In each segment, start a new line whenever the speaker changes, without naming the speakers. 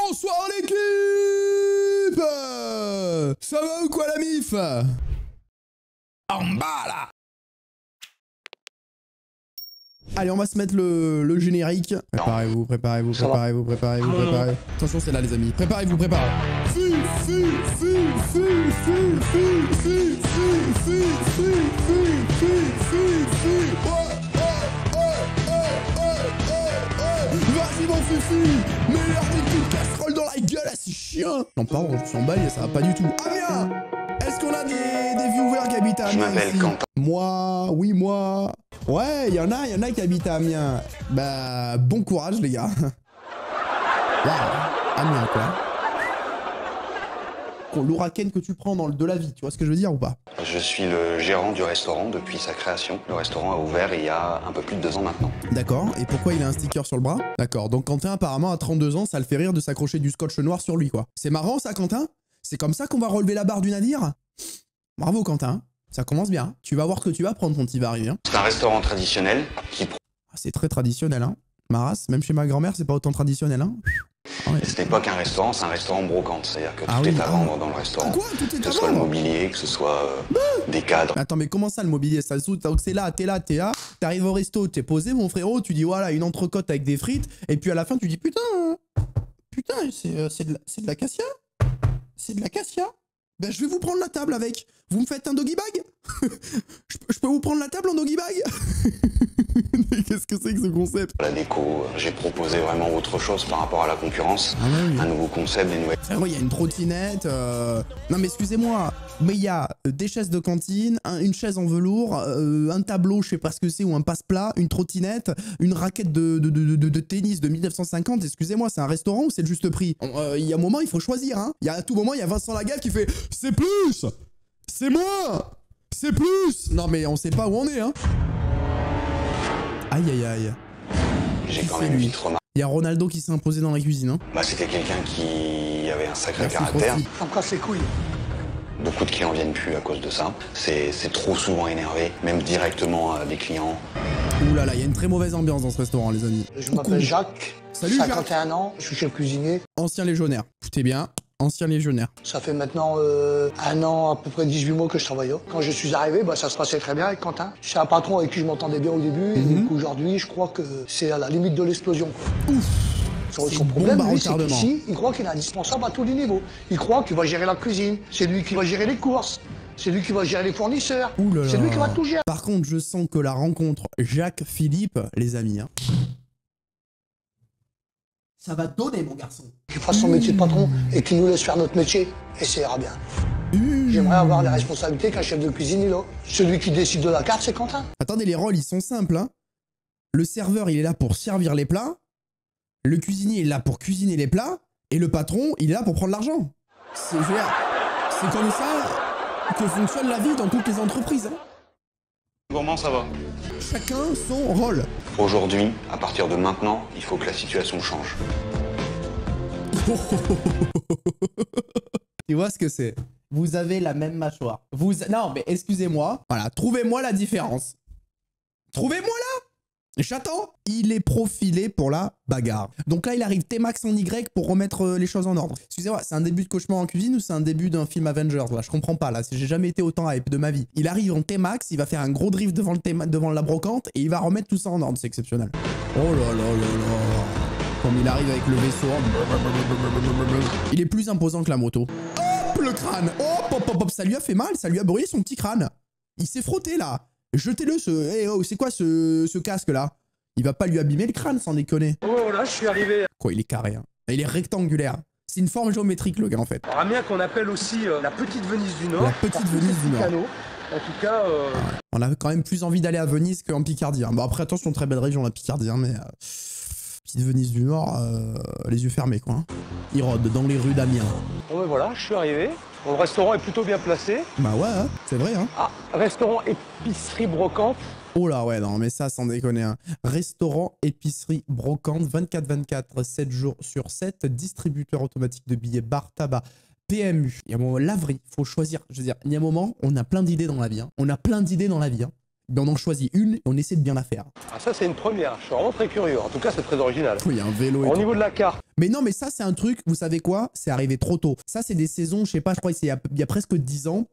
Bonsoir l'équipe. Ça va ou quoi la mif? En bas là. Allez, on va se mettre le générique. Préparez-vous, préparez-vous, préparez-vous, préparez-vous, préparez-vous. Attention, c'est là les amis. Préparez-vous, préparez-vous. Vas-y mon Fifi, meilleur des coups de casserole dans la gueule à ces chiens. Non pardon, je s'emballe, ça va pas du tout. Amiens, est-ce qu'on a des viewers qui habitent à Amiens? Je m'appelle Quentin. Moi, oui moi. Ouais, il y en a qui habitent à Amiens. Bah, bon courage les gars. Waouh, Amiens quoi. L'ouraken que tu prends dans le de la vie, tu vois ce que je veux dire ou pas?
Je suis le gérant du restaurant depuis sa création. Le restaurant a ouvert il y a un peu plus de 2 ans maintenant.
D'accord, et pourquoi il a un sticker sur le bras? D'accord, donc Quentin apparemment à 32 ans, ça le fait rire de s'accrocher du scotch noir sur lui quoi. C'est marrant ça Quentin? C'est comme ça qu'on va relever la barre du navire? Bravo Quentin, ça commence bien. Tu vas voir que tu vas prendre ton petit va arriver. Hein.
C'est un restaurant traditionnel qui...
Ah, c'est très traditionnel hein. Ma race, même chez ma grand-mère, c'est pas autant traditionnel hein.
Ah ouais. Ce n'est pas qu'un restaurant, c'est un restaurant brocante. C'est-à-dire que tout est à vendre dans le restaurant.
Quoi? Tout est à vendre?
Que ce soit le mobilier, que ce soit des cadres.
Attends, mais comment ça le mobilier? Ça se donc c'est là, t'arrives au resto, t'es posé mon frérot, tu dis voilà, une entrecôte avec des frites, et puis à la fin tu dis putain, c'est de l'acacia? C'est de l'acacia? Ben je vais vous prendre la table avec. Vous me faites un doggy bag? je peux vous prendre la table en doggy bag? Mais qu'est-ce que c'est que ce concept?
La déco, j'ai proposé vraiment autre chose par rapport à la concurrence. Ah ouais, oui. Un nouveau concept, des nouvelles...
Frérot, il y a une trottinette. Non mais excusez-moi, mais il y a des chaises de cantine, une chaise en velours, un tableau, je sais pas ce que c'est, ou un passe-plat, une trottinette, une raquette de tennis de 1950. Excusez-moi, c'est un restaurant ou c'est le juste prix? Il y a un moment, il faut choisir. Hein. À tout moment, il y a Vincent Lagaffe qui fait « C'est plus! C'est moins! C'est plus !» Non mais on sait pas où on est, hein. Aïe aïe aïe.
J'ai quand même vite remarqué.
Il y a Ronaldo qui s'est imposé dans la cuisine. Hein.
Bah, c'était quelqu'un qui avait un sacré caractère.
Encore ses couilles.
Beaucoup de clients viennent plus à cause de ça. C'est trop souvent énervé, même directement à des clients.
Ouh là là, il y a une très mauvaise ambiance dans ce restaurant, les amis.
Je m'appelle Jacques.
Salut
51
Jacques.
ans, je suis chef cuisinier.
Ancien légionnaire. Écoutez bien, ancien légionnaire.
Ça fait maintenant 1 an, à peu près 18 mois que je travaille là. Quand je suis arrivé, bah, ça se passait très bien avec Quentin. C'est un patron avec qui je m'entendais bien au début. Et donc aujourd'hui, je crois que c'est à la limite de l'explosion. Ouf. Son problème, lui, c'est qu'ici, il croit qu'il est indispensable à tous les niveaux. Il croit qu'il va gérer la cuisine, c'est lui qui va gérer les courses, c'est lui qui va gérer les fournisseurs, c'est lui qui va tout gérer.
Par contre, je sens que la rencontre Jacques-Philippe, les amis, hein, ça va donner, mon garçon.
Qu'il fasse son métier de patron et qu'il nous laisse faire notre métier, et ça ira bien. J'aimerais avoir les responsabilités qu'un chef de cuisine, il a. Celui qui décide de la carte, c'est Quentin.
Attendez, les rôles, ils sont simples. Hein. Le serveur, il est là pour servir les plats. Le cuisinier est là pour cuisiner les plats. Et le patron, il est là pour prendre l'argent. C'est comme ça que fonctionne la vie dans toutes les entreprises. Hein.
Comment ça va?
Chacun son rôle.
Aujourd'hui, à partir de maintenant, il faut que la situation change.
Tu vois ce que c'est? Vous avez la même mâchoire. Non, mais excusez-moi. Voilà, trouvez-moi la différence. Trouvez-moi là. J'attends. Il est profilé pour la bagarre. Donc là, il arrive T-Max en Y pour remettre les choses en ordre. Excusez-moi, c'est un début de cauchemar en cuisine ou c'est un début d'un film Avengers? Là, je comprends pas. Là, j'ai jamais été autant hype de ma vie. Il arrive en T-Max, il va faire un gros drift devant la brocante et il va remettre tout ça en ordre. C'est exceptionnel. Oh là là là là. Comme il arrive avec le vaisseau. Il est plus imposant que la moto. Hop, le crâne. Hop, hop, hop, hop. Ça lui a fait mal. Ça lui a brûlé son petit crâne. Il s'est frotté là. Jetez-le hey, oh, c'est quoi ce casque là? Il va pas lui abîmer le crâne sans déconner.
Oh là, je suis arrivé.
Quoi, il est carré. Hein. Il est rectangulaire. C'est une forme géométrique le gars en fait.
Amiens qu'on appelle aussi la petite Venise du Nord.
La petite Venise du Nord.
En tout cas...
On a quand même plus envie d'aller à Venise qu'en Picardie. Hein. Bon après attention, très belle région la Picardie, hein, mais... petite Venise du Nord, les yeux fermés quoi. Hein. Il rôde dans les rues d'Amiens.
Bon ben voilà, je suis arrivé. Bon, le restaurant est plutôt bien placé.
Bah ouais, hein, c'est vrai. Hein.
Ah, restaurant épicerie brocante.
Oh là ouais, non mais ça sans déconner. Hein. Restaurant épicerie brocante, 24/24, 7 jours sur 7, distributeur automatique de billets, bar, tabac, PMU. Il y a un moment, laverie, faut choisir. Je veux dire, il y a un moment, on a plein d'idées dans la vie. Hein. On a plein d'idées dans la vie. Hein. Ben on en choisit une et on essaie de bien la faire.
Ah, ça, c'est une première. Je suis vraiment très curieux. En tout cas, c'est très original.
Oui, il y a un vélo et
Au
tout.
niveau de la carte,
Mais non, mais ça, c'est un truc, vous savez quoi? C'est arrivé trop tôt. Ça, c'est des saisons, je sais pas, je crois que c'est il y a presque 10 ans.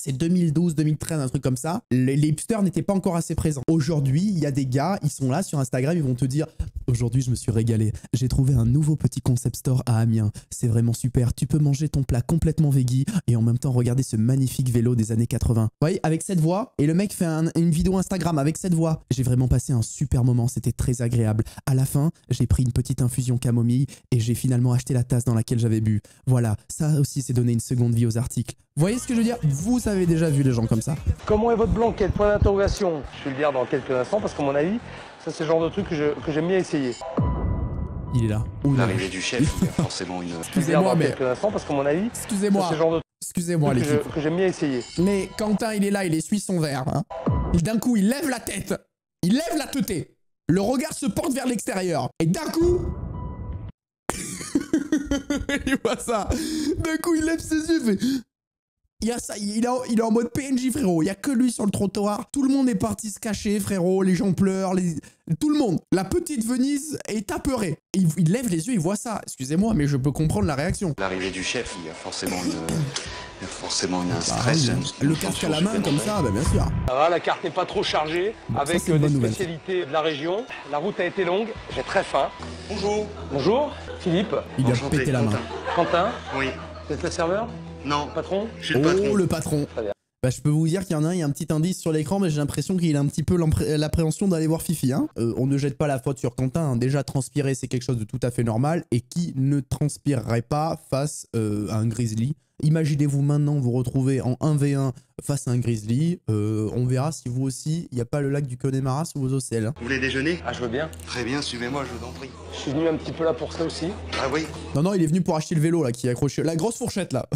C'est 2012, 2013, un truc comme ça. Les hipsters n'étaient pas encore assez présents. Aujourd'hui, il y a des gars, ils sont là sur Instagram, ils vont te dire « Aujourd'hui, je me suis régalé. J'ai trouvé un nouveau petit concept store à Amiens. C'est vraiment super. Tu peux manger ton plat complètement veggie et en même temps regarder ce magnifique vélo des années 80. » Vous voyez, avec cette voix, et le mec fait une vidéo Instagram avec cette voix. J'ai vraiment passé un super moment, c'était très agréable. À la fin, j'ai pris une petite infusion camomille et j'ai finalement acheté la tasse dans laquelle j'avais bu. Voilà, ça aussi, c'est donner une seconde vie aux articles. Vous voyez ce que je veux dire? Vous avez déjà vu des gens comme ça.
comment est votre blanquette? Point d'interrogation. Je vais le dire dans quelques instants parce qu'à mon avis, ça, c'est le genre de truc que j'aime bien essayer.
Il est là. Ouh là.
L'arrivée du chef, il y a forcément une...
Je vais le dire
Excusez-moi,
dans
mais...
quelques instants parce qu'à mon avis, ça,
Excusez-moi.
c'est le genre de
Excusez-moi,
truc
l'équipe.
que j'aime bien essayer.
Mais Quentin, il est là, il essuie son verre. Hein. D'un coup, il lève la tête. Il lève la teuté. Le regard se porte vers l'extérieur. Et d'un coup... il voit ça. D'un coup, il lève ses yeux et fait... Il y a ça, il est en mode PNJ, frérot. Il y a que lui sur le trottoir. Tout le monde est parti se cacher, frérot. Les gens pleurent. Tout le monde. La petite Venise est apeurée. Il lève les yeux, il voit ça. Excusez-moi, mais je peux comprendre la réaction.
L'arrivée du chef, il y a forcément un stress.
Le casque à la main, comme ça, bah bien sûr.
Ça va, la carte n'est pas trop chargée,
Bon,
avec
ça, c'est une
des
bonne nouvelle.
spécialités de la région. La route a été longue, j'ai très faim.
Bonjour.
Bonjour, Philippe.
Il lui a
Enchanté,
pété la main.
Quentin,
Oui.
vous êtes le serveur?
Non,
Patron?
je suis le patron.
Oh, le patron.
Très bien.
Bah, je peux vous dire qu'il y en a un, il y a un petit indice sur l'écran, mais j'ai l'impression qu'il a un petit peu l'appréhension d'aller voir Fifi. Hein. On ne jette pas la faute sur Quentin. Hein. Déjà, transpirer, c'est quelque chose de tout à fait normal. Et qui ne transpirerait pas face à un grizzly? Imaginez-vous maintenant vous retrouver en 1v1 face à un grizzly. On verra si vous aussi, il n'y a pas le lac du Connemara sous vos ocelles. Hein.
Vous voulez déjeuner?
Ah, je veux bien.
Très bien, suivez-moi, je vous en prie.
Je suis venu un petit peu là pour ça aussi.
Ah oui.
Non, non, il est venu pour acheter le vélo là qui est accroché. La grosse fourchette là.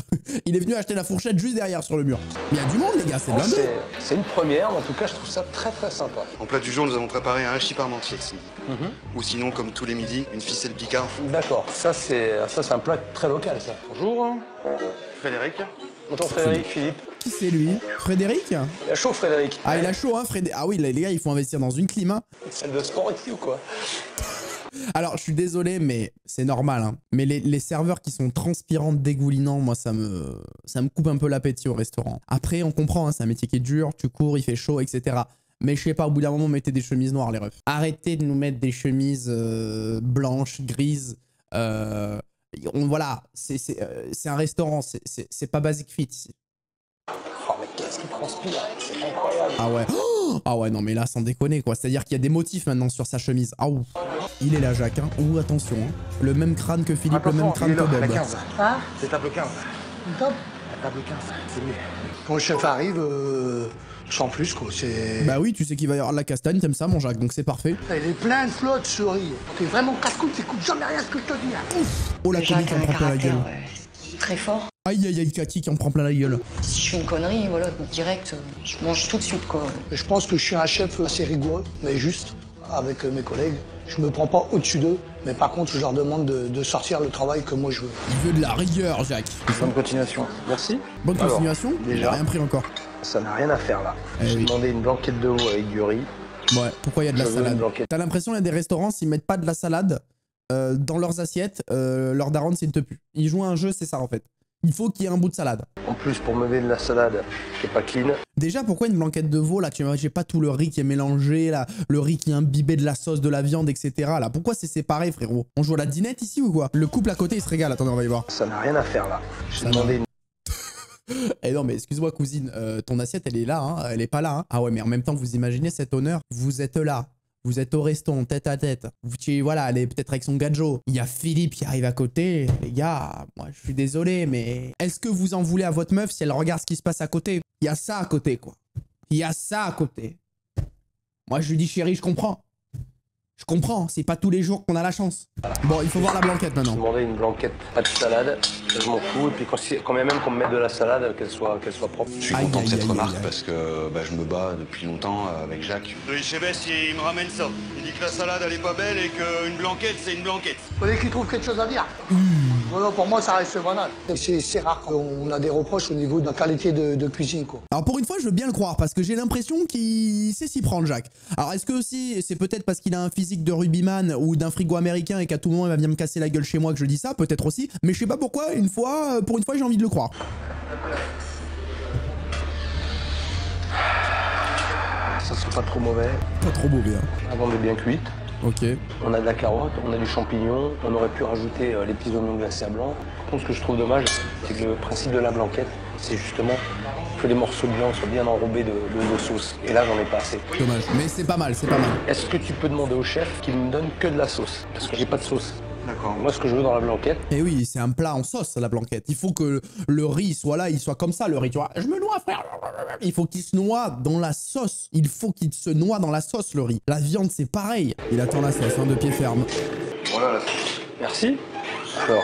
Il est venu acheter la fourchette juste derrière sur le mur. Il y a du monde, les gars, c'est blindé.
C'est une première, mais en tout cas, je trouve ça très très sympa.
En plat du jour, nous avons préparé un hachis parmentier. Ou sinon, comme tous les midis, une ficelle picard.
D'accord, ça c'est un plat très local, ça. Bonjour.
Frédéric.
Bonjour Frédéric, Philippe.
Qui c'est lui? Frédéric?
Il a chaud, Frédéric.
Ah, il a chaud, hein, Frédéric. Ah oui, les gars, il faut investir dans une clim, hein.
Salle de sport ici ou quoi?
Alors, je suis désolé, mais c'est normal. Hein. Mais les serveurs qui sont transpirants, dégoulinants, moi, ça me coupe un peu l'appétit au restaurant. Après, on comprend, hein, c'est un métier qui est dur, tu cours, il fait chaud, etc. Mais je sais pas, au bout d'un moment, mettez des chemises noires, les refs. Arrêtez de nous mettre des chemises blanches, grises. Voilà, c'est un restaurant, c'est pas Basic Fit ici.
Oh, mais qu'est-ce qu'il transpire? C'est incroyable.
Ah ouais. Oh, ah ouais, non, mais là, sans déconner, quoi. C'est-à-dire qu'il y a des motifs maintenant sur sa chemise. Ah ouf. Il est là, Jacques. Hein. Ouh, attention. Hein. Le même crâne que Philippe, le même crâne que Bob.
Hein?
C'est table 15.
Top.
La table 15, c'est mieux.
Quand le chef arrive, sans plus, quoi. C'est...
Bah oui, tu sais qu'il va y avoir de la castagne, t'aimes ça, mon Jacques, donc c'est parfait.
Il est plein de flotte, souris. T'es vraiment casse-couille, t'écoutes jamais rien ce que je te dis. Hein.
Oh, la Cathy qui en prend plein la gueule.
Très fort.
Aïe, aïe, aïe, Cathy qui en prend plein la gueule.
Si je fais une connerie, voilà, direct, je mange tout de suite, quoi.
Et je pense que je suis un chef assez rigoureux, mais juste, avec mes collègues. Je me prends pas au-dessus d'eux, mais par contre, je leur demande de sortir le travail que moi je veux.
Il veut de la rigueur, Jacques.
Bonne continuation. Merci.
Bonne
Alors,
continuation. Il
déjà.
a rien pris encore.
Ça n'a rien à faire là.
Eh
J'ai
oui.
demandé une blanquette de veau avec du riz.
Ouais, pourquoi il y a de la
Je veux une
salade?
blanquette.
T'as l'impression qu'il y a des restaurants, s'ils mettent pas de la salade dans leurs assiettes, leur daronne, c'est une te pue. Ils jouent à un jeu, c'est ça en fait. Il faut qu'il y ait un bout de salade.
En plus, pour me donner de la salade qui est pas clean,
Déjà, pourquoi une blanquette de veau là? Tu vois, j'ai pas tout le riz qui est mélangé, là, le riz qui est imbibé de la sauce, de la viande, etc. Là, pourquoi c'est séparé, frérot? On joue à la dinette ici ou quoi? Le couple à côté, il se régale. Attendez, on va y voir.
ça n'a rien à faire là. J'ai
Ça
demandé une
Eh non, mais excuse-moi, cousine, ton assiette, elle est là, hein, elle est pas là. Hein. Ah ouais, mais en même temps, vous imaginez cet honneur? Vous êtes là. Vous êtes au resto, tête à tête. Voilà, elle est peut-être avec son gadjo. Il y a Philippe qui arrive à côté. Les gars, moi, je suis désolé, mais est-ce que vous en voulez à votre meuf si elle regarde ce qui se passe à côté? Il y a ça à côté, quoi. Il y a ça à côté. Moi, je lui dis, chérie, je comprends. Je comprends, c'est pas tous les jours qu'on a la chance. Bon, il faut voir la blanquette
J'ai
maintenant.
demandé une blanquette, pas de salade, je m'en fous. Et puis quand même qu'on me mette de la salade, qu'elle soit propre.
Je suis
Aïe,
content de
aïe,
cette
aïe,
remarque
aïe.
parce que je me bats depuis longtemps avec Jacques.
Oui, Chébès, il me ramène ça. Il dit que la salade, elle est pas belle et qu'une blanquette, c'est une blanquette.
Vous voulez qu'il trouve quelque chose à dire? Non, pour moi, ça reste banal. C'est rare qu'on a des reproches au niveau de la qualité de cuisine, quoi.
Alors pour une fois, je veux bien le croire, parce que j'ai l'impression qu'il sait s'y prendre, Jacques. Alors est-ce que aussi, c'est peut-être parce qu'il a un physique de rugbyman ou d'un frigo américain et qu'à tout moment, il va venir me casser la gueule chez moi que je dis ça, peut-être aussi. Mais je sais pas pourquoi, pour une fois, j'ai envie de le croire.
Ça serait pas trop mauvais.
Pas trop beau, bien.
La viande est bien cuite.
Ok.
On a de la carotte, on a du champignon, on aurait pu rajouter les petits oignons glacés à blanc. Par contre, ce que je trouve dommage, c'est que le principe de la blanquette, c'est justement que les morceaux de viande soient bien enrobés de sauce. Et là, j'en ai pas assez.
Dommage, mais c'est pas mal, c'est pas mal.
Est-ce que tu peux demander au chef qu'il me donne que de la sauce? Parce que j'ai pas de sauce.
D'accord.
Moi, ce que je veux dans la blanquette...
Et oui, c'est un plat en sauce, la blanquette. Il faut que le riz soit là, il soit comme ça, le riz, tu vois. Je me noie, frère. Il faut qu'il se noie dans la sauce. Il faut qu'il se noie dans la sauce, le riz. La viande, c'est pareil. Il attend la sauce, hein, de pied ferme.
Voilà la sauce.
Merci. Alors,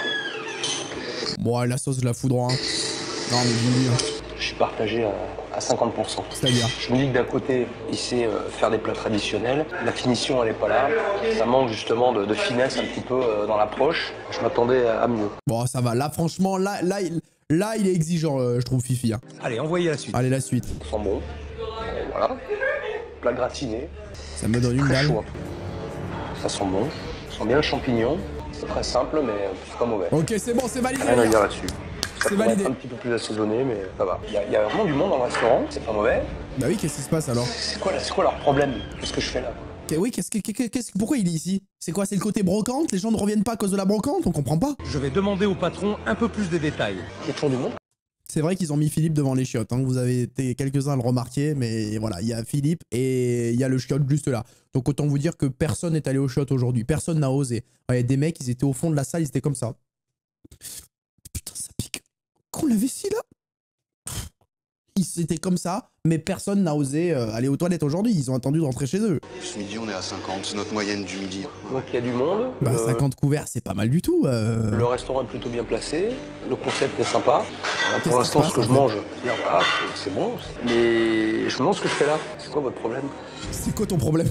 Bon, la sauce, je la fous droit. Hein. Non, mais dis-lui, hein.
je suis partagé à 50%.
C'est-à-dire
Je me dis que d'un côté, il sait faire des plats traditionnels. La finition, elle est pas là. Ça manque justement de finesse un petit peu dans l'approche. Je m'attendais à mieux.
Bon, ça va. Là, franchement, là, il est exigeant, je trouve, Fifi. Hein.
Allez, envoyez la suite.
Allez, la suite.
Ça sent bon. Voilà. Plat gratiné.
Ça me donne une
Très
dalle.
chaud un peu. Ça sent bon. Ça sent bien le champignon. C'est très simple, mais c'est pas mauvais.
Ok, c'est bon, c'est validé.
Rien à
les
dire
gars.
là-dessus. Ça
C'est
pourrait
validé.
être un petit peu plus assaisonné, mais ça va. Il y a vraiment du monde dans le restaurant. C'est pas mauvais.
Bah oui, qu'est-ce qui se passe alors?
C'est quoi leur problème? Qu'est-ce que je fais là?
Oui, pourquoi il est ici? C'est quoi? C'est le côté brocante? Les gens ne reviennent pas à cause de la brocante? On comprend pas.
Je vais demander au patron un peu plus de détails.
Il y a toujours du monde.
C'est vrai qu'ils ont mis Philippe devant les chiottes. Hein. Vous avez été quelques-uns à le remarquer, mais voilà, il y a Philippe et il y a le chiotte juste là. Donc autant vous dire que personne n'est allé au chiotte aujourd'hui. Personne n'a osé. Il y a des mecs, ils étaient au fond de la salle, ils étaient comme ça. Putain, ça pique. Qu'on la vessie là? Ils étaient comme ça, mais personne n'a osé aller aux toilettes aujourd'hui. Ils ont attendu de rentrer chez eux.
Ce midi, on est à 50, c'est notre moyenne du midi.
Donc il y a du monde.
Bah 50 couverts, c'est pas mal du tout.
Le restaurant est plutôt bien placé. Le concept est sympa.
Qu'est-ce
Pour l'instant,
qui se
ce que
passe,
je
en fait
mange, bien, voilà, c'est bon. Mais je me demande ce que je fais là. C'est quoi votre problème?
C'est quoi ton problème?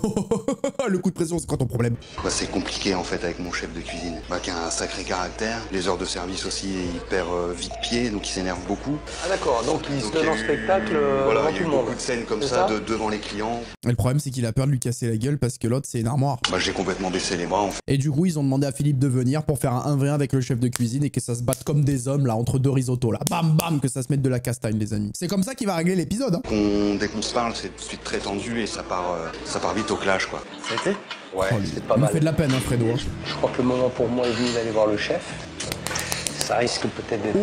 Le coup de pression, c'est quoi ton problème?
Bah, c'est compliqué en fait avec mon chef de cuisine. Bah, qui a un sacré caractère. Les heures de service aussi, il perd vite pied, donc il s'énerve beaucoup.
Ah d'accord, donc il se
Donc,
donne
il y a
en
eu-
spectacle
Voilà,
devant
il y
tout
a eu
le monde.
beaucoup de scènes comme
C'est
ça,
ça
devant les clients.
Et le problème, c'est qu'il a peur de lui casser la gueule parce que l'autre, c'est une armoire.
Bah, j'ai complètement baissé les bras en fait.
Et du coup, ils ont demandé à Philippe de venir pour faire un 1v1 avec le chef de cuisine et que ça se batte comme des hommes là, entre deux risottos là. Bam bam, que ça se mette de la castagne, les amis. C'est comme ça qu'il va régler l'épisode. Hein.
Dès qu'on se parle, c'est tout de suite très tendu et ça part vite au clash quoi.
Ça a été?
Ouais.
Oh, lui,
c'est pas
il me
mal.
fait de la peine, hein, Fredo. Hein.
Je crois que le moment pour moi est venu d'aller voir le chef. Ça risque peut-être d'être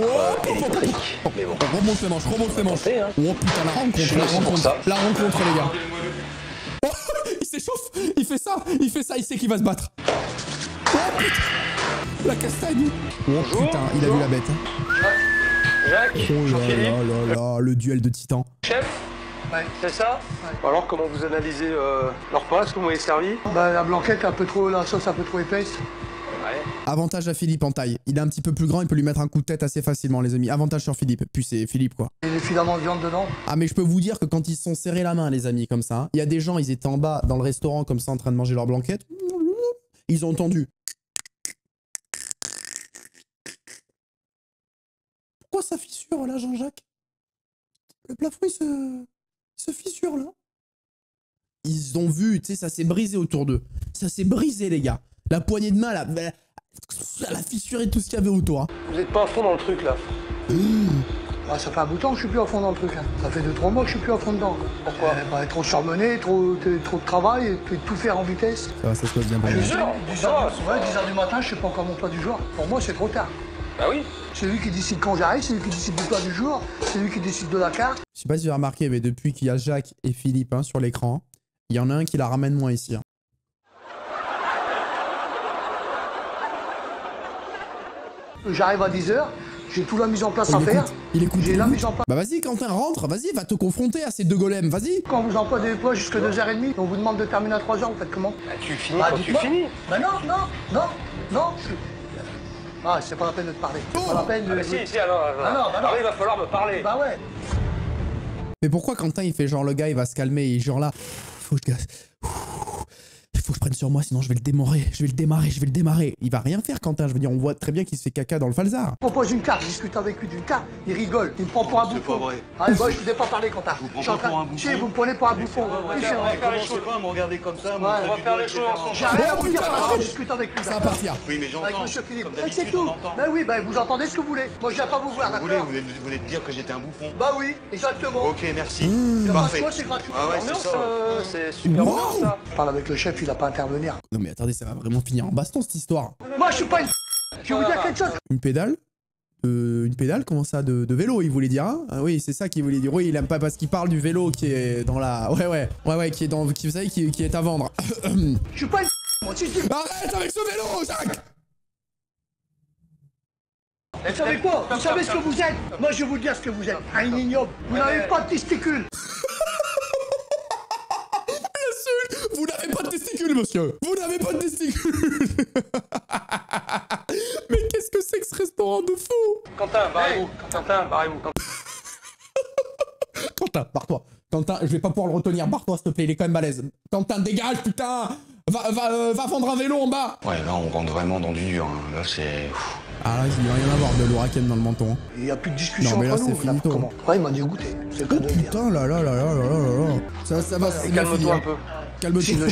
électrique. Mais bon.
Remonte les manches, remonte les manches.
Tentez, hein.
Oh putain, la rencontre,
Je suis
la
aussi pour
rencontre,
ça.
la rencontre, les gars. Oh, il s'échauffe, il fait ça, il sait qu'il va se battre. Oh putain, la castagne. Oh putain, il a vu la bête. Hein.
Jacques,
Oh là
Jean-Philippe,
là là là, le duel de titans.
chef, c'est ça? Alors comment vous analysez leur repas? Est-ce que vous m'avez servi?
Bah, la blanquette, la sauce un peu trop épaisse.
Ouais.
Avantage à Philippe en taille. Il est un petit peu plus grand, il peut lui mettre un coup de tête assez facilement, les amis. Avantage sur Philippe. Puis c'est Philippe, quoi.
Et les filaments de viande dedans.
Ah, mais je peux vous dire que quand ils se sont serrés la main, les amis, comme ça, hein, il y a des gens, ils étaient en bas dans le restaurant, comme ça, en train de manger leur blanquette. Ils ont entendu. Pourquoi ça fissure, là, Jean-Jacques? Le plafond, il se fissure, là. Ils ont vu, tu sais, ça s'est brisé autour d'eux. Ça s'est brisé, les gars. La poignée de main, là, elle a fissuré tout ce qu'il y avait autour. Hein.
Vous êtes pas à fond dans le truc là?
Bah, ça fait un bout de temps que je suis plus à fond dans le truc. Hein. Ça fait 2-3 mois que je suis plus à fond dedans.
Pourquoi?
Bah, trop surmené, trop de travail, et puis tout faire en vitesse.
Ça va, ça se passe bien pour moi.
10h du matin, je sais pas encore mon plat du jour. Pour moi, c'est trop tard.
Bah oui.
C'est lui qui décide quand j'arrive, c'est lui qui décide du plat du jour, c'est lui qui décide de la carte.
Je sais pas si vous avez remarqué, mais depuis qu'il y a Jacques et Philippe hein, sur l'écran, il y en a un qui la ramène moins ici. Hein.
J'arrive à 10h, j'ai tout la mise en place
Oh,
à faire.
il écoute.
J'ai la mise en place.
Bah vas-y Quentin, rentre, vas-y, va te confronter à ces deux golems, vas-y.
Quand vous emploie des poids jusqu'à 2h30, on vous demande de terminer à 3h, vous faites comment?
Bah, tu finis
Bah,
quand tu
dites-moi.
finis.
Bah non. Ah, c'est pas la peine de te parler. C'est pas la peine de...
Ah bah si, alors,
Ah non, bah non.
alors il va falloir me parler.
Bah ouais.
Mais pourquoi Quentin il fait genre le gars il va se calmer et genre là, faut que je prenne sur moi, sinon je vais le démarrer. Je vais le démarrer. Il va rien faire, Quentin. Je veux dire, on voit très bien qu'il se fait caca dans le falzar.
Je propose une carte, je discute avec lui d'une carte, il rigole, il me prend pour un bouffon.
C'est pas vrai.
Ah, moi, je vous ai pas parlé, Quentin.
Je vous prends pas pour un bouffon.
Si, vous me prenez pour un bouffon. Oui, c'est vrai.
Commencez pas à me regarder comme ça.
On va faire les choses ensemble. J'ai rien à vous dire, je discute avec lui.
Ça va partir.
Oui, mais
Avec
j'entends.
monsieur Philippe.
Comme
C'est
d'habitude,
tout.
on entend.
Ben oui, ben vous entendez ce que vous voulez. Moi, je viens pas vous voir,
Vous voulez,
d'accord?
vous voulez dire que j'étais un bouffon.
Bah oui, exactement.
Ok, merci.
Parfait.
Parfait.
C'est gratuit.
Ah ouais, c'est ça.
C'est super
Wow.
bien ça.
Je parle avec le chef, il a pas à intervenir.
Non mais attendez, ça va vraiment finir en baston cette histoire.
Moi, je suis pas une. Je vais vous dire quelque chose.
Une pédale comment ça, de vélo, il voulait dire, hein? Ah oui, c'est ça qu'il voulait dire. Oui, il aime pas parce qu'il parle du vélo qui est dans la... Ouais, qui est dans... Vous savez, qui est à vendre.
Je suis pas une. Moi, si je dis.
Arrête avec ce vélo, Jacques!
Vous savez quoi? Vous savez ce que vous êtes? Moi, je vais vous dire ce que vous êtes. Un ignoble. Vous n'avez pas de testicules.
Vous n'avez pas de testicules, monsieur! Vous n'avez pas de testicules! Mais qu'est-ce que c'est que ce restaurant de fou?
Quentin, barrez-vous. Quentin, barrez-vous.
Quentin, barre-toi. Quentin, je vais pas pouvoir le retenir. Barre-toi, s'il te plaît, il est quand même balèze. Quentin, dégage, putain! Va vendre un vélo en bas!
Ouais, là, on rentre vraiment dans du dur. Hein. Là, c'est...
Ah là, il va rien avoir de l'ouraken dans le menton. Hein.
Il n'y a plus de discussion
Non, mais là,
entre nous.
c'est finito.
Comment? Ouais, il m'a dégoûté. C'est le cas
Oh
de le dire.
putain, là. Ça va, c'est bien
Calme-toi
fini,
un
hein.
peu.
Calme-toi.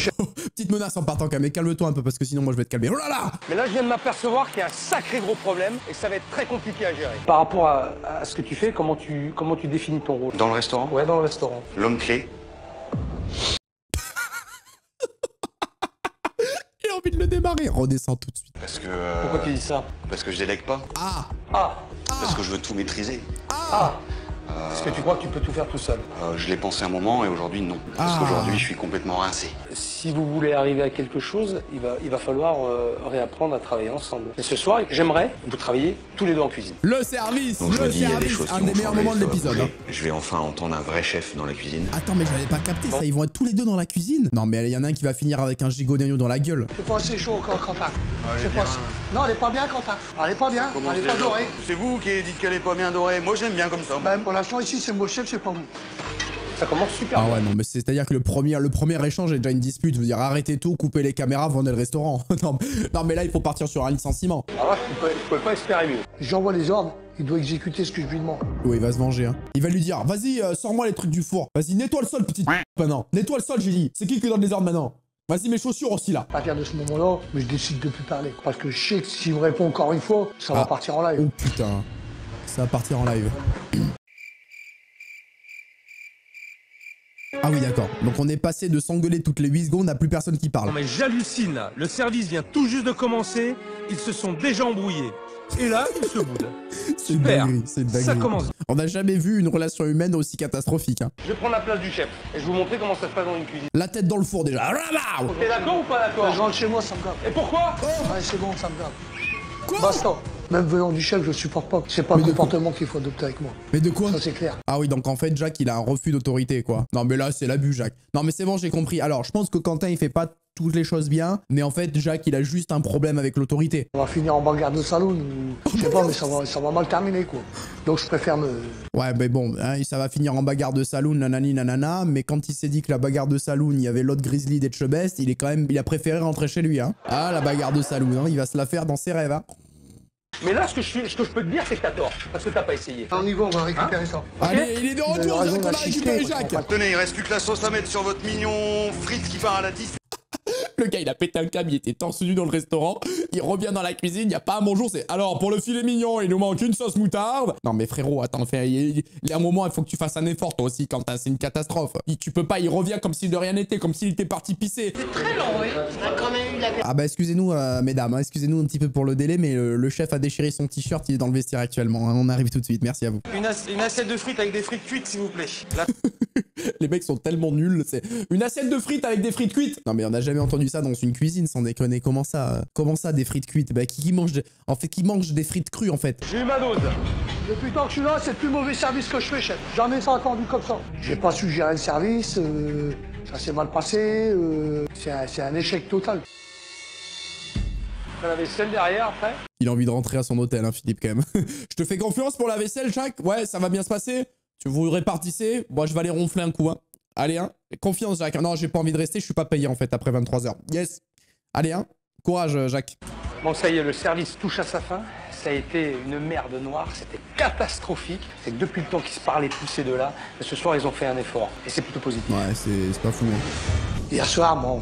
Petite menace en partant quand même, mais calme-toi un peu parce que sinon moi je vais te calmer. Oh là là!
Mais là, je viens de m'apercevoir qu'il y a un sacré gros problème et que ça va être très compliqué à gérer. Par rapport à ce que tu fais, comment tu définis ton rôle?
Dans le restaurant,
Ouais, dans le restaurant.
l'homme clé.
J'ai envie de le démarrer. Redescends tout de suite.
Parce que...
Pourquoi tu dis ça?
Parce que je délègue pas.
Ah!
Ah,
Parce que je veux tout maîtriser.
parce que tu crois que tu peux tout faire tout seul.
Je l'ai pensé un moment et aujourd'hui, non. Parce
Ah.
qu'aujourd'hui, je suis complètement rincé.
Si vous voulez arriver à quelque chose, il va falloir réapprendre à travailler ensemble. Et ce soir, j'aimerais que vous travailliez tous les deux en cuisine.
Le service!
Donc je me
Le
dis, il y a des
service!
choses qui
Un
vont
des meilleurs
changer,
moments de
ça va
l'épisode.
bouger.
Hein.
Je vais enfin entendre un vrai chef dans la cuisine.
Attends, mais j'avais pas capté ça. Ils vont être tous les deux dans la cuisine. Non, mais il y en a un qui va finir avec un gigot d'agneau dans la gueule.
C'est pas assez chaud encore, Quentin. C'est pas assez. Non, elle est pas bien, Quentin. Elle est pas bien. Elle est pas dorée.
C'est vous qui dites qu'elle est pas bien dorée. Moi, j'aime bien comme ça.
Ben, pour l'instant, ici, c'est mon chef, c'est pas vous.
Ça commence super
Ah
bien.
ouais, non, mais c'est-à-dire que le premier échange est déjà une dispute. Je veux dire, arrêtez tout, coupez les caméras, vendez le restaurant. non, mais là, il faut partir sur un licenciement.
Alors là, je pouvais pas espérer mieux.
J'envoie les ordres, il doit exécuter ce que je lui demande.
Oui, il va se venger. Hein. Il va lui dire, vas-y, sors-moi les trucs du four. Vas-y, nettoie le sol, petite maintenant. Nettoie le sol, j'ai dit. C'est qui donne les ordres maintenant? Vas-y, mes chaussures aussi, là.
À partir de ce moment-là, je décide de plus parler. Parce que je sais que s'il me répond encore une fois, ça va partir en live.
Oh putain. Ça va partir en live. Ah oui, d'accord. Donc on est passé de s'engueuler toutes les 8 secondes à plus personne qui parle.
Non mais j'hallucine là. Le service vient tout juste de commencer. Ils se sont déjà embrouillés. Et là, ils se boudent.
C'est une
Super.
dinguerie, c'est une dinguerie.
Ça commence.
On n'a jamais vu une relation humaine aussi catastrophique. Hein.
Je vais prendre la place du chef et je vais vous montrer comment ça se passe dans une cuisine.
La tête dans le four déjà.
T'es d'accord ou pas d'accord?
Je rentre chez moi, ça me gave.
Et pourquoi?
Ouais, c'est bon, ça me gave.
Quoi?
Basta. Même venant du chef, je supporte pas. C'est pas le comportement qu'il faut adopter avec moi.
Mais de quoi?
Ça, c'est clair.
Ah oui, donc en fait, Jacques, il a un refus d'autorité, quoi. Non, mais là, c'est l'abus, Jacques. Non, mais c'est bon, j'ai compris. Alors, je pense que Quentin, il fait pas toutes les choses bien, mais en fait, Jacques, il a juste un problème avec l'autorité.
On va finir en bagarre de salon ou... Je sais pas, mais ça va mal terminer, quoi. Donc, je préfère me...
Ouais, mais bon, hein, ça va finir en bagarre de saloon, nanani, nanana, mais quand il s'est dit que la bagarre de saloon, il y avait l'autre Grizzly d'Etchebest, il a préféré rentrer chez lui, hein. Ah, la bagarre de saloon, hein, il va se la faire dans ses rêves, hein.
Mais là, ce que je peux te dire, c'est que t'as tort. Parce que t'as pas essayé.
On y va, on va récupérer ça.
Allez, il est de retour,
raison
Jacques, on a
d'insister,
récupéré
quoi.
Jacques.
Tenez, il reste plus que la sauce à mettre sur votre mignon frite qui part à la 10.
Le gars, il a pété un câble, il était torse nu dans le restaurant. Il revient dans la cuisine, il n'y a pas un bonjour, c'est alors pour le filet mignon, il nous manque une sauce moutarde. Non, mais frérot, attends, il y a un moment, il faut que tu fasses un effort, toi aussi, Quentin, c'est une catastrophe. Tu peux pas, il revient comme si de rien n'était, comme s'il était parti pisser.
C'est très lent, oui. On a quand même eu la...
Ah bah, excusez-nous, mesdames, hein, excusez-nous un petit peu pour le délai, mais le chef a déchiré son t-shirt, il est dans le vestiaire actuellement. Hein, on arrive tout de suite, merci à vous.
Une assiette de frites avec des frites cuites, s'il vous plaît. Là.
Les mecs sont tellement nuls, c'est une assiette de frites avec des frites cuites. Non mais on n'a jamais entendu ça dans une cuisine, sans déconner. Comment ça des frites cuites? Bah qui mange qui mange des frites crues en fait.
J'ai eu ma dose.
Depuis le temps que je suis là, c'est le plus mauvais service que je fais, chef. Jamais ça attendu comme ça. J'ai pas su gérer le service, ça s'est mal passé, c'est un échec total.
T'en avais celle derrière après.
Il a envie de rentrer à son hôtel, hein, Philippe, quand même. Je te fais confiance pour la vaisselle, Jacques? Ouais, ça va bien se passer? Tu vous répartissez? Moi, je vais aller ronfler un coup, hein. Allez, hein. Confiance, Jacques. Non, j'ai pas envie de rester, je suis pas payé, en fait, après 23 h. Yes. Allez, hein. Courage, Jacques.
Bon, ça y est, le service touche à sa fin. Ça a été une merde noire, c'était catastrophique. C'est que depuis le temps qu'ils se parlaient tous ces deux-là, ce soir, ils ont fait un effort. Et c'est plutôt positif.
Ouais, c'est pas fou.
Hier soir, bon,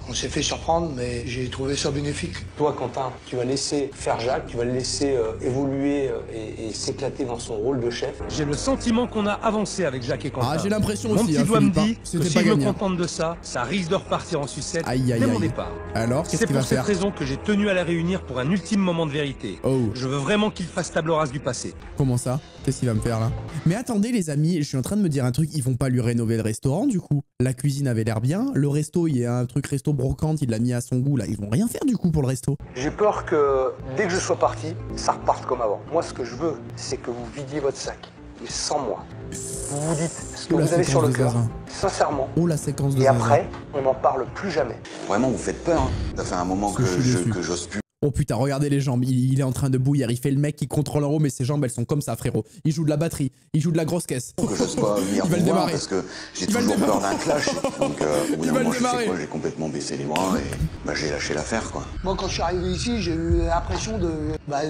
on s'est fait surprendre, mais j'ai trouvé ça bénéfique.
Toi, Quentin, tu vas laisser faire Jacques, tu vas le laisser évoluer et s'éclater dans son rôle de chef.
J'ai le sentiment qu'on a avancé avec Jacques et Quentin.
Ah, j'ai l'impression
Mon
aussi,
petit doigt me dit que
c'était
si
pas
je me
gagné.
contente de ça, ça risque de repartir en sucette
Aïe, aïe,
dès mon
aïe.
départ.
Alors, qu'est-ce
C'est
qu'il va
pour cette
faire?
raison que j'ai tenu à la réunir pour un ultime moment de vérité.
Oh.
Je veux vraiment qu'il fasse table rase du passé.
Comment ça? Qu'est-ce qu'il va me faire là? Mais attendez les amis, je suis en train de me dire un truc, ils vont pas lui rénover le restaurant du coup. La cuisine avait l'air bien, le resto, il y a un truc resto brocante, il l'a mis à son goût là, ils vont rien faire du coup pour le resto.
J'ai peur que dès que je sois parti, ça reparte comme avant. Moi, ce que je veux, c'est que vous vidiez votre sac. Mais sans moi. Vous vous dites ce que
Oh, la
vous avez sur le
séquence de
cœur,
Zaza.
sincèrement.
Oh la séquence de
Et
Zaza.
après, on n'en parle plus jamais.
Vraiment, vous faites peur. Hein. Ça fait un moment que
Je suis déçu.
j'ose plus.
Oh putain, regardez les jambes, il est en train de bouillir, il fait le mec qui contrôle en haut, mais ses jambes elles sont comme ça frérot. Il joue de la batterie, il joue de la grosse caisse.
Que j'ose pas venir
Il va
vous
le
voir
démarrer.
parce que j'ai
Il va le
toujours peur
démarrer.
d'un clash. Donc au bout
Il
d'un
va le
moment, je sais
démarrer.
quoi, j'ai complètement baissé les bras et bah, j'ai lâché l'affaire quoi.
Moi, quand je suis arrivé ici, j'ai eu l'impression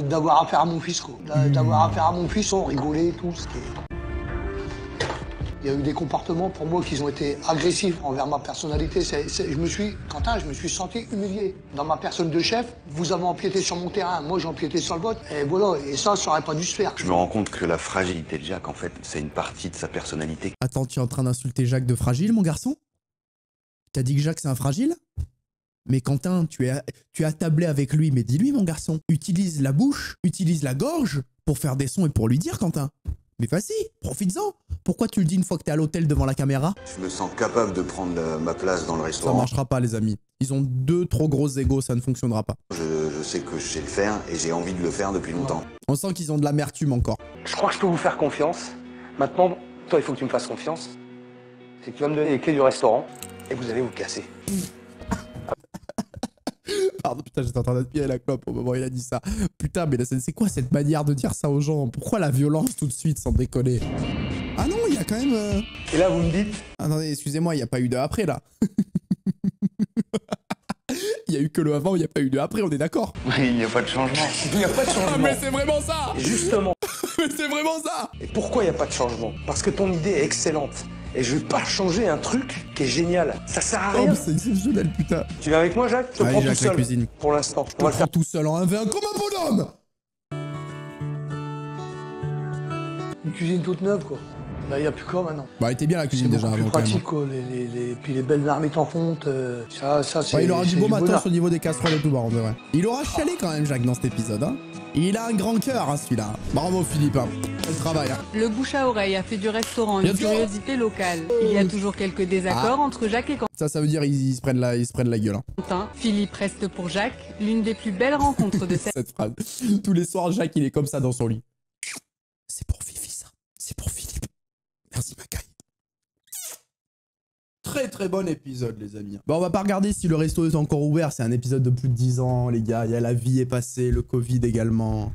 d'avoir affaire à mon fils, quoi. D'avoir affaire à mon fils, on rigolait et tout. Il y a eu des comportements pour moi qui ont été agressifs envers ma personnalité. Quentin, je me suis senti humilié. Dans ma personne de chef, vous avez empiété sur mon terrain, moi j'ai empiété sur le vôtre. Et voilà, et ça aurait pas dû se faire.
Je me rends compte que la fragilité de Jacques, en fait, c'est une partie de sa personnalité.
Attends, tu es en train d'insulter Jacques de fragile mon garçon? T'as dit que Jacques c'est un fragile? Mais Quentin, tu es attablé avec lui, mais dis-lui mon garçon, utilise la bouche, utilise la gorge pour faire des sons et pour lui dire Quentin. Mais vas-y, profites-en. Pourquoi tu le dis une fois que t'es à l'hôtel devant la caméra?
Je me sens capable de prendre ma place dans le
Ça
restaurant.
marchera pas les amis. Ils ont deux trop grosses égos, ça ne fonctionnera pas.
Je sais que je sais le faire et j'ai envie de le faire depuis longtemps.
On sent qu'ils ont de l'amertume encore.
Je crois que je peux vous faire confiance. Maintenant, toi, il faut que tu me fasses confiance. C'est que tu vas me donner les clés du restaurant et vous allez vous casser.
Pardon, putain, j'étais en train d'aspirer la clope au moment où il a dit ça. Putain, mais c'est quoi cette manière de dire ça aux gens? Pourquoi la violence tout de suite, sans déconner? Ah non, il y a quand même...
Et là, vous me dites,
Attendez, excusez-moi, il n'y a pas eu de après, là. Il y a eu que le avant, il n'y a pas eu de après, on est d'accord?
Il n'y a pas de changement.
il n'y a pas de
Ah,
changement.
mais c'est vraiment ça!
Et justement,
Mais c'est vraiment ça!
et pourquoi il n'y a pas de changement? Parce que ton idée est excellente. Et je vais pas changer un truc qui est génial. Ça sert à
Oh,
rien.
mais c'est exceptionnel, putain.
Tu viens avec moi, Jacques? Je te
Allez,
prends tout
Jacques, la
seul.
cuisine.
Pour l'instant.
Je
On va
te
le faire.
prends tout seul en 1v1 comme un bonhomme!
Une cuisine toute neuve, quoi. Là, il n'y a plus quoi maintenant.
Bah, elle était bien la
C'est
cuisine déjà
beaucoup plus
avant, quand même.
pratique, quoi. Puis les belles marmites en fonte, ça c'est.
Ouais, il aura du
c'est
beau matos
bonheur.
au niveau des casseroles et tout, bah, on devrait. Il aura chialé quand même, Jacques, dans cet épisode, hein. Il a un grand cœur, hein, celui-là. Bravo, Philippe, hein. Quel travail, hein.
Le bouche à oreille a fait du restaurant une
Bien sûr.
curiosité locale. Il y a toujours quelques désaccords entre Jacques et
Ça veut dire ils se prennent la gueule, hein.
Quentin. Philippe reste pour Jacques l'une des plus belles rencontres de cette
Cette phrase. Tous les soirs, Jacques, il est comme ça dans son lit. C'est pour Fifi, ça. C'est pour Philippe. Merci, Macaille. Très bon épisode, les amis. Bon, on va pas regarder si le resto est encore ouvert. C'est un épisode de plus de 10 ans, les gars. Il y a la vie est passée, le Covid également.